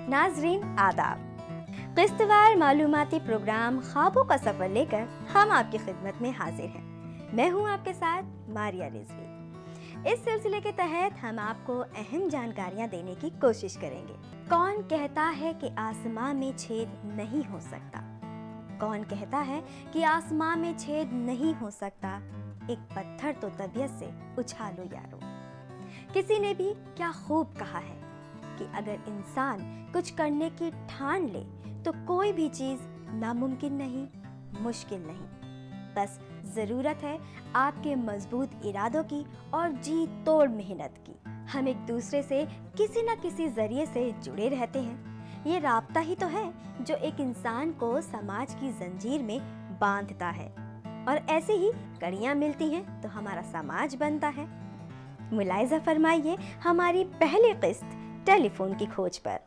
नाजरीन आदाब। किस्तवार मालूमाती प्रोग्राम ख्वाबों का सफर लेकर हम आपकी खिदमत में हाजिर हैं। मैं हूं आपके साथ मारिया रिजवी। इस सिलसिले के तहत हम आपको अहम जानकारियां देने की कोशिश करेंगे। कौन कहता है कि आसमां में छेद नहीं हो सकता? कौन कहता है कि आसमां में छेद नहीं हो सकता? एक पत्थर तो तबीयत से उछालो यारो। किसी ने भी क्या खूब कहा है कि अगर इंसान कुछ करने की ठान ले तो कोई भी चीज नामुमकिन नहीं, मुश्किल नहीं। बस जरूरत है आपके मजबूत इरादों की और जी तोड़ मेहनत की। हम एक दूसरे से किसी न किसी जरिए से जुड़े रहते हैं। ये राब्ता ही तो है जो एक इंसान को समाज की जंजीर में बांधता है, और ऐसे ही कड़ियां मिलती हैं तो हमारा समाज बनता है। मुलाहिजा फरमाइए हमारी पहली किस्त टेलीफोन की खोज पर।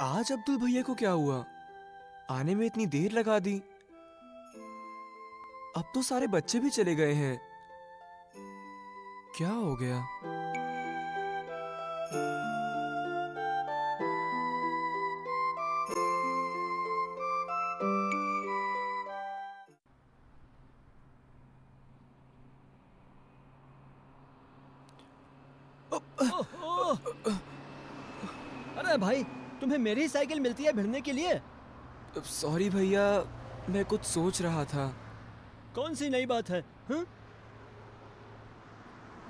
आज अब्दुल भैया को क्या हुआ? आने में इतनी देर लगा दी। अब तो सारे बच्चे भी चले गए हैं। क्या हो गया? अरे भाई, तुम्हें मेरी साइकिल मिलती है भिड़ने के लिए? सॉरी भैया, मैं कुछ सोच रहा था। कौन सी नई बात है?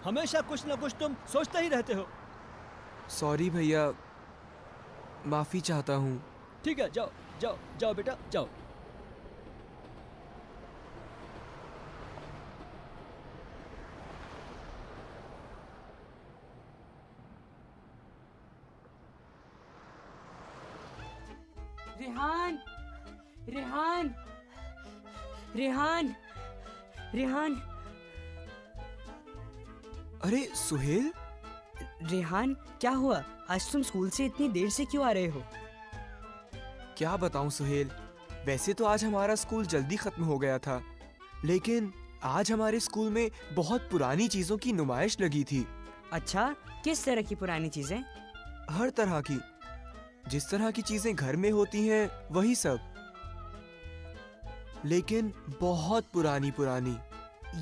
हमेशा कुछ ना कुछ तुम सोचते ही रहते हो। सॉरी भैया, माफी चाहता हूँ। ठीक है, जाओ जाओ जाओ बेटा, जाओ। रेहान, रेहान, रेहान, रेहान। अरे सुहेल, रेहान क्या हुआ? आज तुम स्कूल से इतनी देर से क्यों आ रहे हो? क्या बताऊं सुहेल, वैसे तो आज हमारा स्कूल जल्दी खत्म हो गया था, लेकिन आज हमारे स्कूल में बहुत पुरानी चीजों की नुमाइश लगी थी। अच्छा, किस तरह की पुरानी चीजें? हर तरह की, जिस तरह की चीजें घर में होती हैं वही सब, लेकिन बहुत पुरानी पुरानी।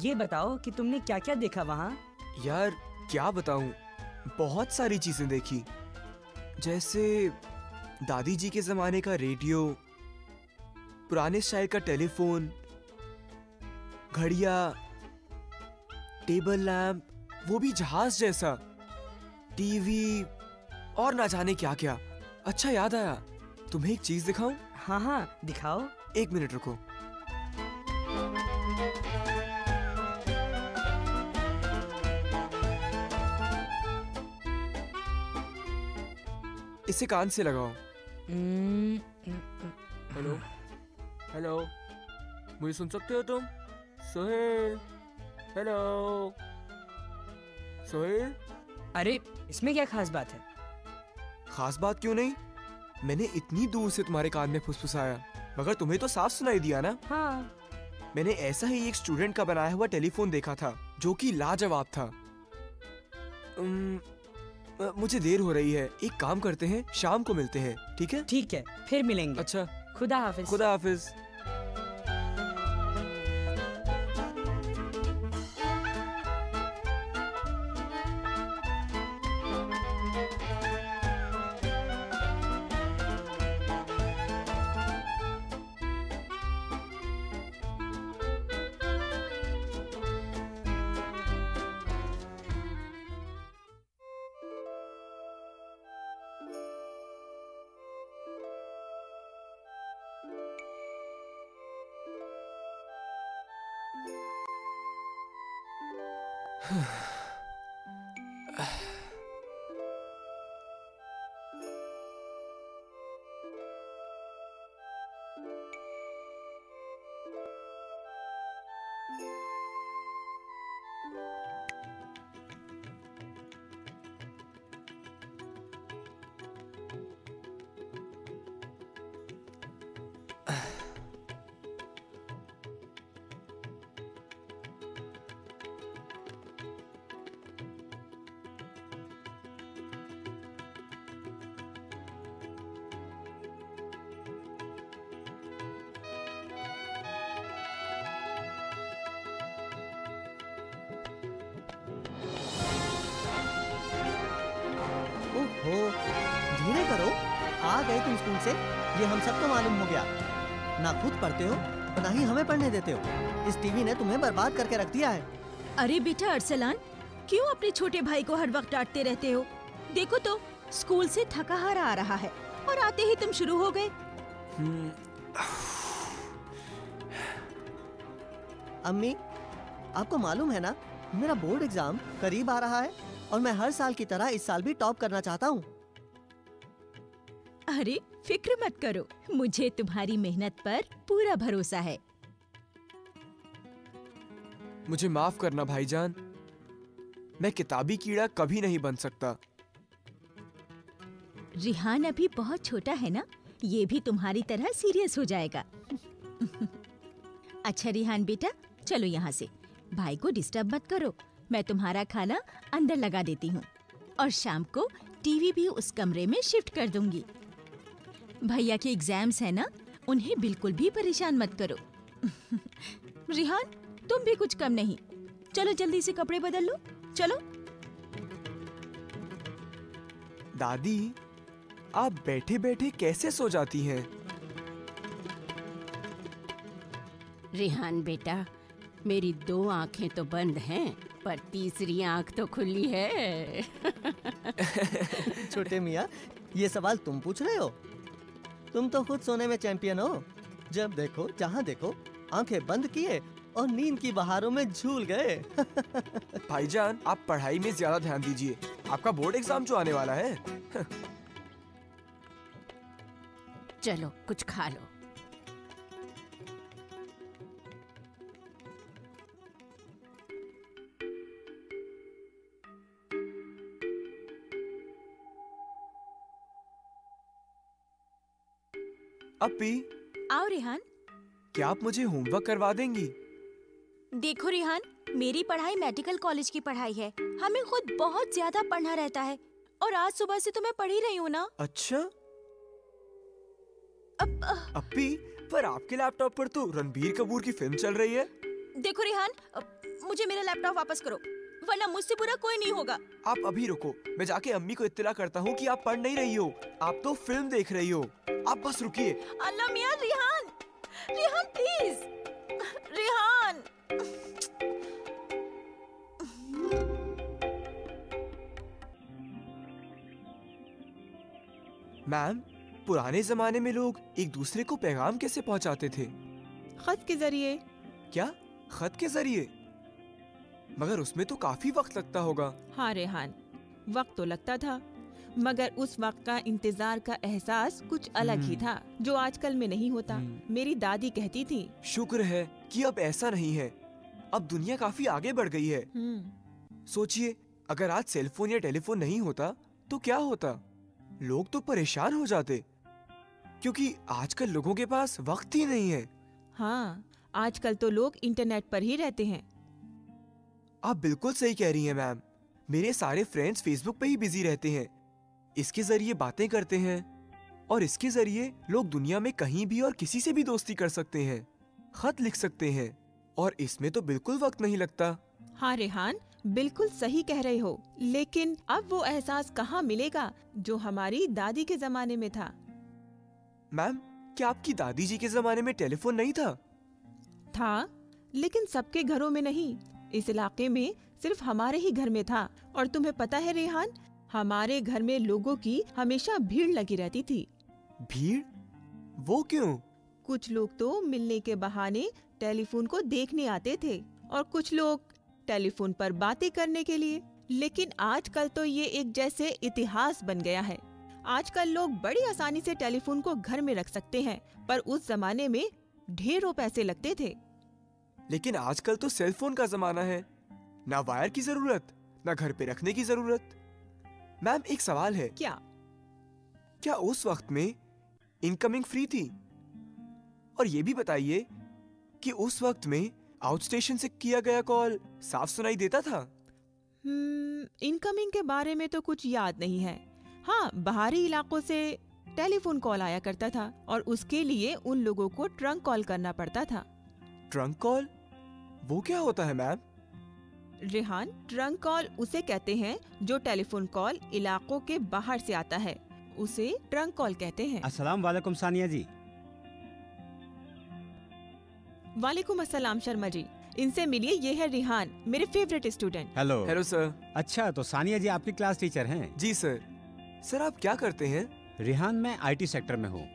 ये बताओ कि तुमने क्या क्या देखा वहाँ? यार क्या बताऊं, बहुत सारी चीजें देखी, जैसे दादी जी के जमाने का रेडियो, पुराने स्टाइल का टेलीफोन, घड़ियां, टेबल लैंप, वो भी जहाज जैसा, टीवी और ना जाने क्या क्या। अच्छा याद आया, तुम्हें एक चीज दिखाऊं? हाँ हाँ दिखाओ। एक मिनट रुको। इसे कान से लगाओ। हेलो हेलो, मुझे सुन सकते हो तुम? सोहेल, हेलो सोहेल। अरे इसमें क्या खास बात है? खास बात क्यों नहीं, मैंने इतनी दूर से तुम्हारे कान में फुसफुसाया मगर तुम्हें तो साफ सुनाई दिया ना। हाँ। मैंने ऐसा ही एक स्टूडेंट का बनाया हुआ टेलीफोन देखा था जो कि लाजवाब था। मुझे देर हो रही है, एक काम करते हैं, शाम को मिलते हैं, ठीक है? ठीक है, फिर मिलेंगे। अच्छा, खुदा हाफिज। खुदा हाफिज। ओहो, धीरे करो, आ गए तुम स्कूल से, ये हम सबको मालूम हो गया। ना खुद पढ़ते हो, ना ही हमें पढ़ने देते हो। इस टीवी ने तुम्हें बर्बाद करके रख दिया है। अरे बेटा अरसलान, क्यों अपने छोटे भाई को हर वक्त डांटते रहते हो? देखो तो स्कूल से थका हारा आ रहा है और आते ही तुम शुरू हो गए। अम्मी, आपको मालूम है ना, मेरा बोर्ड एग्जाम करीब आ रहा है और मैं हर साल की तरह इस साल भी टॉप करना चाहता हूँ। अरे फिक्र मत करो, मुझे तुम्हारी मेहनत पर पूरा भरोसा है। मुझे माफ करना भाईजान, मैं किताबी कीड़ा कभी नहीं बन सकता। रिहान अभी बहुत छोटा है ना, ये भी तुम्हारी तरह सीरियस हो जाएगा। अच्छा रिहान बेटा, चलो यहाँ से, भाई को डिस्टर्ब मत करो। मैं तुम्हारा खाना अंदर लगा देती हूँ और शाम को टीवी भी उस कमरे में शिफ्ट कर दूंगी। भैया के एग्जाम्स है ना, उन्हें बिल्कुल भी परेशान मत करो। रिहान, तुम भी कुछ कम नहीं। चलो जल्दी से कपड़े बदल लो, चलो। दादी, आप बैठे बैठे कैसे सो जाती हैं? रिहान बेटा, मेरी 2 आंखें तो बंद हैं, पर तीसरी आंख तो खुली है। छोटे मियाँ, ये सवाल तुम पूछ रहे हो? तुम तो खुद सोने में चैंपियन हो। जब देखो जहाँ देखो आंखें बंद किए और नींद की बहारों में झूल गए। भाईजान, आप पढ़ाई में ज्यादा ध्यान दीजिए, आपका बोर्ड एग्जाम जो आने वाला है। चलो कुछ खा लो। अपी, आओ रिहान। क्या आप मुझे होमवर्क करवा देंगी? देखो रिहान, मेरी पढ़ाई मेडिकल कॉलेज की पढ़ाई है, हमें खुद बहुत ज्यादा पढ़ना रहता है और आज सुबह से तो मैं पढ़ ही रही हूँ ना। अच्छा अब अपी, पर आपके लैपटॉप पर तो रणबीर कपूर की फिल्म चल रही है। देखो रिहान, मुझे मेरा लैपटॉप वापस करो, वरना मुझसे बुरा कोई नहीं होगा। आप अभी रुको, मैं जाके अम्मी को इत्तला करता हूँ कि आप पढ़ नहीं रही हो, आप तो फिल्म देख रही हो। आप बस रुकिए। अल्लाह मियां, रिहान, रिहान प्लीज, रिहान। मैम, पुराने जमाने में लोग एक दूसरे को पैगाम कैसे पहुंचाते थे? खत के जरिए। क्या खत के जरिए? मगर उसमें तो काफी वक्त लगता होगा। हाँ रेहान, वक्त तो लगता था, मगर उस वक्त का इंतजार का एहसास कुछ अलग ही था, जो आजकल में नहीं होता। मेरी दादी कहती थी। शुक्र है कि अब ऐसा नहीं है। अब दुनिया काफी आगे बढ़ गई है। सोचिए, अगर आज सेलफोन या टेलीफोन नहीं होता तो क्या होता? लोग तो परेशान हो जाते, क्योंकि आजकल लोगों के पास वक्त ही नहीं है। हाँ, आजकल तो लोग इंटरनेट पर ही रहते हैं। आप बिल्कुल सही कह रही हैं मैम। मेरे सारे फ्रेंड्स फेसबुक पे ही बिजी रहते हैं। इसके जरिए बातें करते हैं और इसके जरिए लोग दुनिया में कहीं भी और किसी से भी दोस्ती कर सकते हैं, खत लिख सकते हैं, और इसमें तो बिल्कुल वक्त नहीं लगता। हाँ रेहान, बिल्कुल सही कह रहे हो, लेकिन अब वो एहसास कहाँ मिलेगा जो हमारी दादी के जमाने में था। मैम, क्या आपकी दादी जी के जमाने में टेलीफोन नहीं था? था, लेकिन सबके घरों में नहीं। इस इलाके में सिर्फ हमारे ही घर में था। और तुम्हें पता है रेहान, हमारे घर में लोगों की हमेशा भीड़ लगी रहती थी। भीड़? वो क्यों? कुछ लोग तो मिलने के बहाने टेलीफोन को देखने आते थे और कुछ लोग टेलीफोन पर बातें करने के लिए। लेकिन आजकल तो ये एक जैसे इतिहास बन गया है। आजकल लोग बड़ी आसानी से टेलीफोन को घर में रख सकते हैं, पर उस जमाने में ढेरों पैसे लगते थे। लेकिन आजकल तो सेलफोन का जमाना है, ना वायर की जरूरत, ना घर पे रखने की जरूरत। मैम, एक सवाल है। क्या उस वक्त में इनकमिंग फ्री थी? और ये भी बताइए कि उस वक्त में आउट स्टेशन से किया गया कॉल साफ सुनाई देता था? इनकमिंग के बारे में तो कुछ याद नहीं है। हाँ, बाहरी इलाकों से टेलीफोन कॉल आया करता था और उसके लिए उन लोगों को ट्रंक कॉल करना पड़ता था। Trunk call? वो क्या होता है मैम? रेहान, ट्रंक कॉल उसे कहते हैं जो टेलीफोन कॉल इलाकों के बाहर से आता है, उसे ट्रंक कॉल कहते हैं। अस्सलाम वालेकुम सानिया जी। वालेकुम अस्सलाम शर्मा जी। इनसे मिलिए, ये है रिहान, मेरे favourite student. Hello. Hello sir. अच्छा, तो सानिया जी आपकी क्लास टीचर हैं? जी सर। सर, आप क्या करते हैं? रिहान, मैं आईटी सेक्टर में हूँ।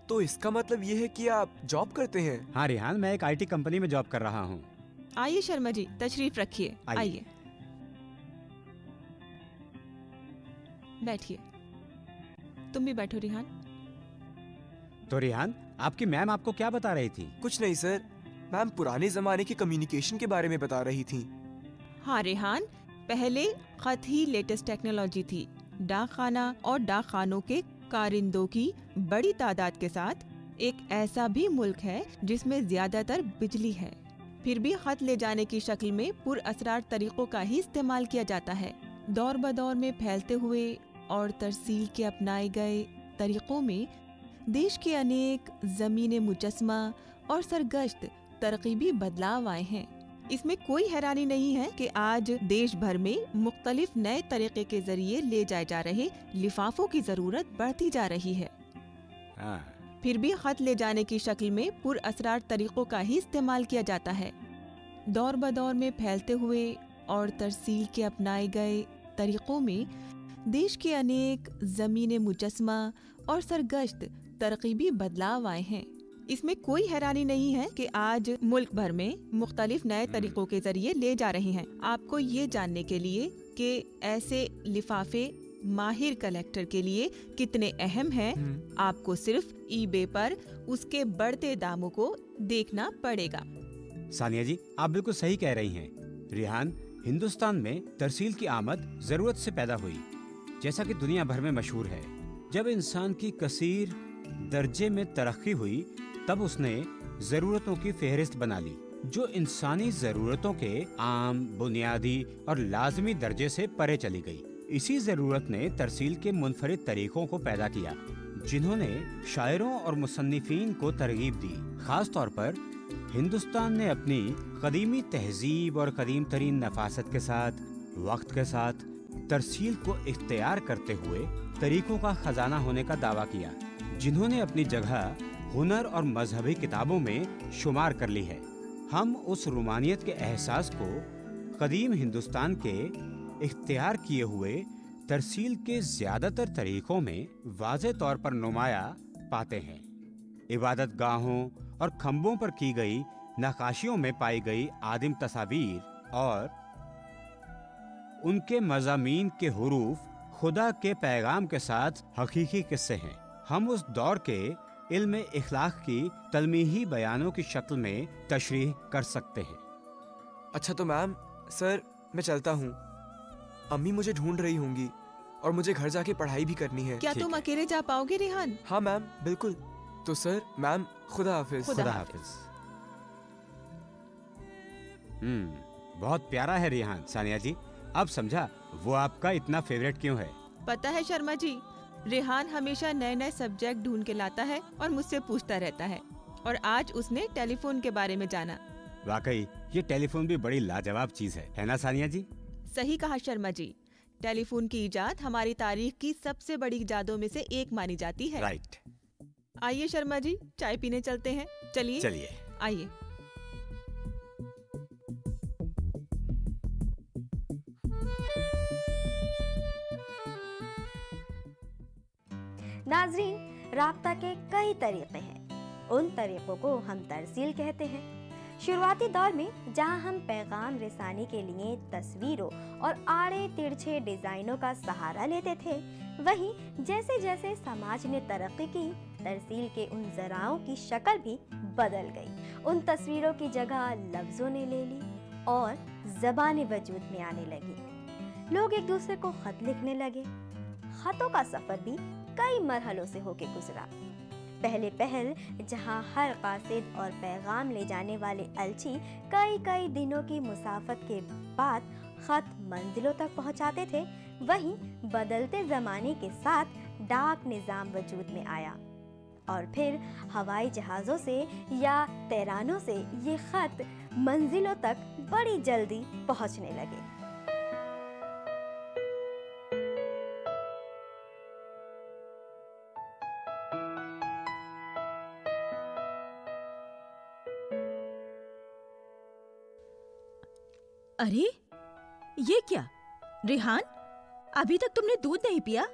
तो इसका मतलब ये है कि आप जॉब करते हैं? हाँ रिहान, मैं एक आईटी कंपनी में जॉब कर रहा हूँ। आइए शर्मा जी, तशरीफ रखिए। आइए बैठिए। तुम भी बैठो रिहान। तो रिहान, आपकी मैम आपको क्या बता रही थी? कुछ नहीं सर, मैम पुराने जमाने के कम्युनिकेशन के बारे में बता रही थी। हाँ रेहान, पहले खत ही लेटेस्ट टेक्नोलॉजी थी। डाक खाना और डाक खानों के कारिंदों की बड़ी तादाद के साथ एक ऐसा भी मुल्क है जिसमें ज्यादातर बिजली है, फिर भी खत ले जाने की शक्ल में पुरअसरार तरीकों का ही इस्तेमाल किया जाता है। दौर बदौर में फैलते हुए और तरसील के अपनाए गए तरीकों में देश के अनेक ज़मीने मुजस्मा और सरगश्त तरकीबी बदलाव आए हैं। इसमें कोई हैरानी नहीं है कि आज देश भर में मुख्तलिफ नए तरीके के जरिए ले जाए जा रहे लिफाफों की जरूरत बढ़ती जा रही है। फिर भी खत ले जाने की शक्ल में पुरअसरार तरीकों का ही इस्तेमाल किया जाता है। दौर बदौर में फैलते हुए और तरसील के अपनाए गए तरीकों में देश के अनेक ज़मीने मुजस्मा और सरगश्त तरकीबी बदलाव आए हैं। इसमें कोई हैरानी नहीं है कि आज मुल्क भर में मुख्तलिफ नए तरीकों के जरिए ले जा रहे हैं। आपको ये जानने के लिए कि ऐसे लिफाफे माहिर कलेक्टर के लिए कितने अहम हैं, आपको सिर्फ ईबे पर उसके बढ़ते दामों को देखना पड़ेगा। सानिया जी, आप बिल्कुल सही कह रही हैं। रिहान, हिंदुस्तान में तरसील की आमद जरूरत से पैदा हुई, जैसा कि दुनिया भर में मशहूर है। जब इंसान की कसीर दर्जे में तरक्की हुई, तब उसने जरूरतों की फेहरिस्त बना ली, जो इंसानी जरूरतों के आम, बुनियादी और लाजमी दर्जे से परे चली गई। इसी जरूरत ने तरसील के मुनफरिद तरीकों को पैदा किया, जिन्होंने शायरों और मुसन्निफीन को तरगीब दी। खास तौर पर हिंदुस्तान ने अपनी कदीमी तहजीब और कदीम तरीन नफासत के साथ वक्त के साथ तरसील को इख्तियार करते हुए तरीकों का खजाना होने का दावा किया, जिन्होंने अपनी जगह हुनर और मजहबी किताबों में शुमार कर ली है। हम उस रूमानियत के एहसास को कदीम हिंदुस्तान के इख्तियार किए हुए तरसील के ज्यादातर तरीकों में वाज़े तौर पर नुमाया पाते हैं। इबादत गाहों और खम्बों पर की गई नक्काशियों में पाई गई आदिम तस्वीर और उनके मज़ामीन के हुरूफ खुदा के पैगाम के साथ हकीकी किस्से हैं। हम उस दौर के इल्म इखलाक की तलमीही बयानों की शक्ल में तशरीह कर सकते हैं। अच्छा तो मैम, सर मैं चलता हूँ। अम्मी मुझे ढूंढ रही होंगी और मुझे घर जाके पढ़ाई भी करनी है। क्या तुम अकेले जा पाओगे रेहान? हाँ मैम, बिल्कुल। तो सर, मैम, खुदा हाफिज। खुदा हाफिज। बहुत प्यारा है रेहान। सानिया जी, अब समझा वो आपका इतना फेवरेट क्यों है। पता है शर्मा जी, रेहान हमेशा नए नए सब्जेक्ट ढूंढ के लाता है और मुझसे पूछता रहता है, और आज उसने टेलीफोन के बारे में जाना। वाकई ये टेलीफोन भी बड़ी लाजवाब चीज है ना सानिया जी? सही कहा शर्मा जी। टेलीफोन की इजाद हमारी तारीख की सबसे बड़ी इजादों में से एक मानी जाती है। राइट। आइए शर्मा जी, चाय पीने चलते हैं। चलिए चलिए, आइए। नाजरीन, राब्ता के कई तरीके हैं। उन तरीकों को हम तरसील कहते हैं। शुरुआती दौर में जहां हम पैगाम रिसानी के लिए तस्वीरों और आड़े तिरछे डिजाइनों का सहारा लेते थे, वहीं जैसे जैसे समाज ने तरक्की की, तरसील के उन जराओं की शक्ल भी बदल गई। उन तस्वीरों की जगह लफ्जों ने ले ली और ज़बानें वजूद में आने लगी। लोग एक दूसरे को खत लिखने लगे। खतों का सफर भी कई मरहलों से होके गुजरा। पहले पहल जहां हर कासिद और पैगाम ले जाने वाले अलची कई दिनों की मुसाफत के बाद खत मंजिलों तक पहुंचाते थे, वहीं बदलते ज़माने के साथ डाक निज़ाम वजूद में आया और फिर हवाई जहाज़ों से या तैरानों से ये खत मंजिलों तक बड़ी जल्दी पहुंचने लगे। अरे ये क्या रेहान, अभी तक तुमने दूध नहीं पिया?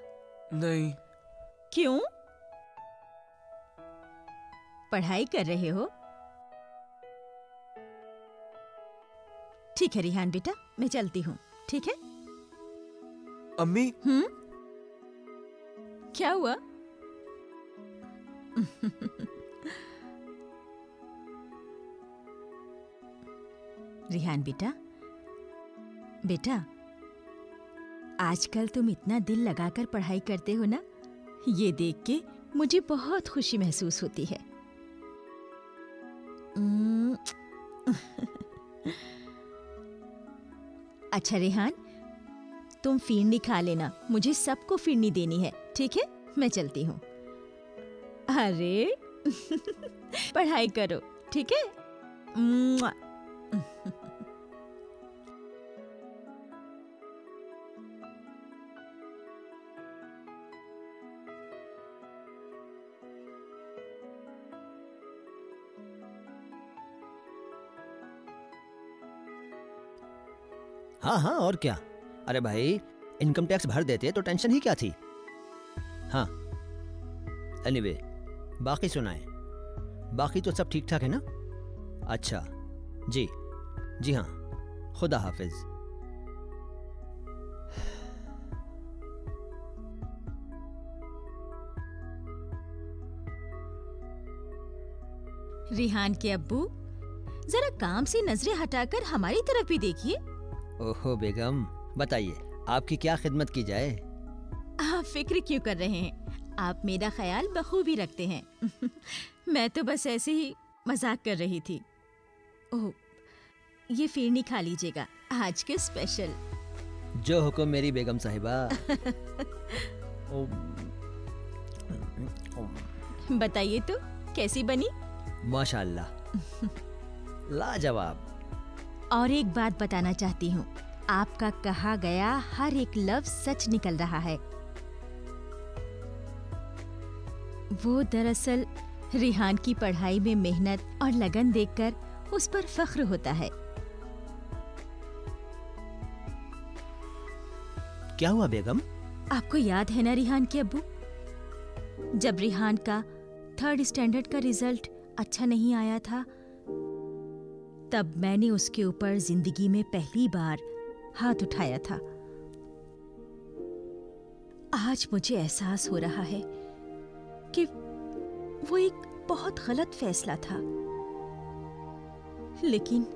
नहीं। क्यों? पढ़ाई कर रहे हो? ठीक है रेहान बेटा, मैं चलती हूँ। ठीक है अम्मी। क्या हुआ? रेहान बेटा, बेटा आजकल तुम इतना दिल लगाकर पढ़ाई करते हो ना, ये देख के मुझे बहुत खुशी महसूस होती है। अच्छा रेहान, तुम फिरनी खा लेना, मुझे सबको फिरनी देनी है। ठीक है, मैं चलती हूँ। अरे पढ़ाई करो, ठीक है? हाँ हाँ, और क्या। अरे भाई, इनकम टैक्स भर देते तो टेंशन ही क्या थी। हाँ, एनीवे, बाकी सुनाएं। बाकी तो सब ठीक ठाक है ना? अच्छा जी, जी हाँ, खुदा हाफिज। रेहान के अब्बू, जरा काम से नजरें हटाकर हमारी तरफ भी देखिए। ओहो बेगम, बताइए आपकी क्या खिदमत की जाए? आप फिक्र क्यों कर रहे हैं, आप मेरा ख्याल बखूबी रखते हैं। मैं तो बस ऐसे ही मजाक कर रही थी। ओह, ये फिरनी खा लीजिएगा, आज के स्पेशल। जो हुक्म मेरी बेगम साहिबा। बताइए तो कैसी बनी? माशाअल्लाह, लाजवाब। और एक बात बताना चाहती हूँ, आपका कहा गया हर एक लफ्ज सच निकल रहा है। वो दरअसल रेहान की पढ़ाई में मेहनत और लगन देखकर उस पर फख्र होता है। क्या हुआ बेगम? आपको याद है ना रेहान के अब्बू, जब रेहान का 3rd स्टैंडर्ड का रिजल्ट अच्छा नहीं आया था, तब मैंने उसके ऊपर जिंदगी में पहली बार हाथ उठाया था। आज मुझे एहसास हो रहा है कि वो एक बहुत गलत फैसला था, लेकिन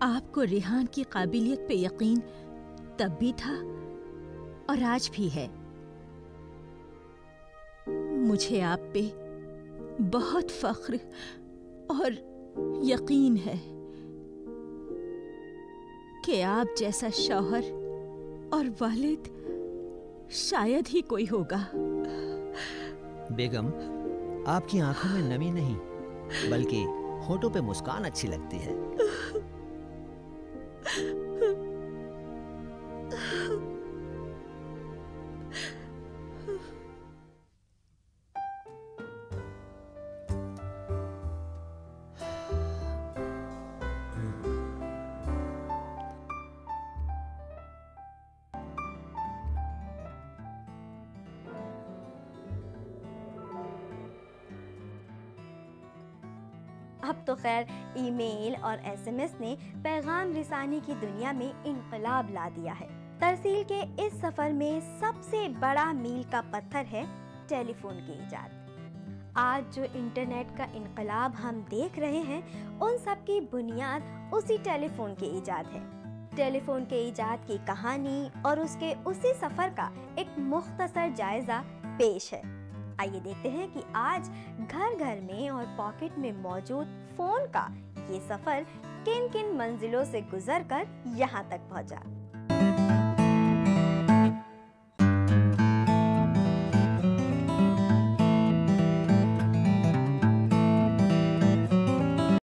आपको रेहान की काबिलियत पे यकीन तब भी था और आज भी है। मुझे आप पे बहुत फख्र और यकीन है कि आप जैसा शौहर और वालिद शायद ही कोई होगा। बेगम, आपकी आंखों में नमी नहीं बल्कि होठों पे मुस्कान अच्छी लगती है। अब तो खैर ईमेल और एसएमएस ने पैगाम रिसानी की दुनिया में इनकलाब ला दिया है। तरसील के इस सफर में सबसे बड़ा मील का पत्थर है टेलीफोन की इजाद। आज जो इंटरनेट का इनकलाब हम देख रहे हैं, उन सब की बुनियाद उसी टेलीफोन की इजाद है। टेलीफोन के इजाद की कहानी और उसके उसी सफर का एक मुख्तसर जायजा पेश है। आइए देखते हैं कि आज घर घर में और पॉकेट में मौजूद फोन का ये सफर किन किन मंजिलों से गुजरकर यहाँ तक पहुँचा।